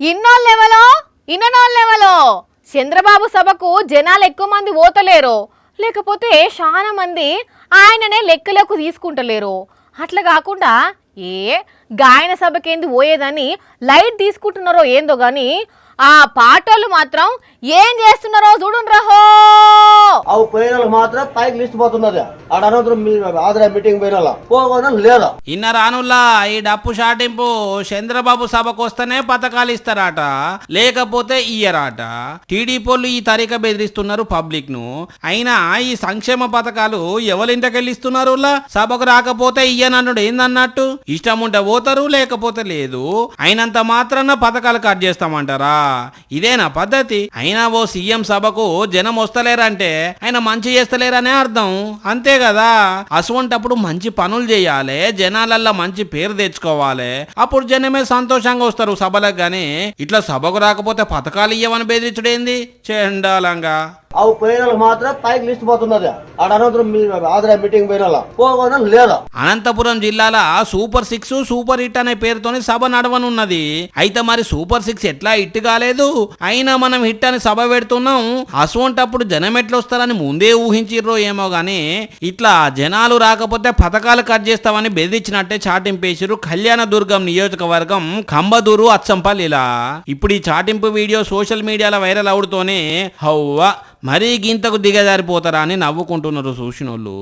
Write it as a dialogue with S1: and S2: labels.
S1: ఇన్నోళ్ళెవలో ఇన్నోళ్ళెవలో చంద్రబాబు సభకు జనాలు ఎక్కువ మంది పోతలేరు, లేకపోతే చాలా మంది ఆయననే లెక్కలకు తీసుకుంటలేరు. అట్లా కాకుండా గాయన సభకేంది పోయేదని లైట్ తీసుకుంటున్నారో ఏందో గాని ఆ పాటలు మాత్రం ఏం చేస్తున్నారో చూడుండ్రహో.
S2: అవి పోయిన మాత్రం పైకి లిస్ట్ పోతున్నది. ఆడ అనంతరం ఆదరా మీటింగ్ పోయిన పోగొన లేదా
S3: ఇన్న రానుల్లా ఈ డప్పు షాటింపు చంద్రబాబు సభకు వస్తేనే పథకాలు ఇస్తారట, లేకపోతే ఇయ్యరాట. టీడీపీలు ఈ తరిక బెదిరిస్తున్నారు పబ్లిక్ ను. అయినా ఈ సంక్షేమ పథకాలు ఎవరింటకెళ్ళి ఇస్తున్నారు? సభకు రాకపోతే ఇయ్యనన్నుడు ఏందన్నట్టు? ఇష్టం ఉంటే పోతారు, లేకపోతే లేదు. అయినంత మాత్రాన పథకాలు కట్ చేస్తామంటారా? ఇదేనా పద్ధతి? అయినా ఓ సీఎం సభకు జనం వస్తలేరంటే ఆయన మంచి చేస్తలేరనే అర్థం, అంతే కదా. అసవంటప్పుడు మంచి పనులు చేయాలి, జనాలల్లో మంచి పేరు తెచ్చుకోవాలి, అప్పుడు జనమే సంతోషంగా వస్తారు సభలకు. గాని ఇట్లా సభకు రాకపోతే పథకాలు ఇయ్యమని బెదిరించడేంది చెండాలంగా.
S2: అవి పోయిన మాత్రం పైకి లిస్ట్ పోతున్నది. ఆడ అనంతరం ఆదరా మీటింగ్ పోయిన పోగొన లేదా.
S3: అనంతపురం జిల్లాల సూపర్ 6 సూపర్ హిట్ అనే పేరుతోని సభ నడవనున్నది. అయితే మరి సూపర్ 6 ఎట్లా హిట్ కాలేదు, అయినా మనం హిట్ అని సభ పెడుతున్నాం. అసోంటప్పుడు జనం ఎట్లా వస్తారని ముందే ఊహించిర్రో ఏమో గానీ ఇట్లా జనాలు రాకపోతే పథకాలు కట్ చేస్తామని బెదిరించినట్టే చాటింపేసిరు కళ్యాణదుర్గం నియోజకవర్గం కంబదూరు అచ్చంపల్లిలా. ఇప్పుడు ఈ చాటింపు వీడియో సోషల్ మీడియాలో వైరల్ అవుతూనే హవ్వ మరీ గింతకు దిగజారిపోతారా అని నవ్వుకుంటున్నారు చూసినోళ్ళు.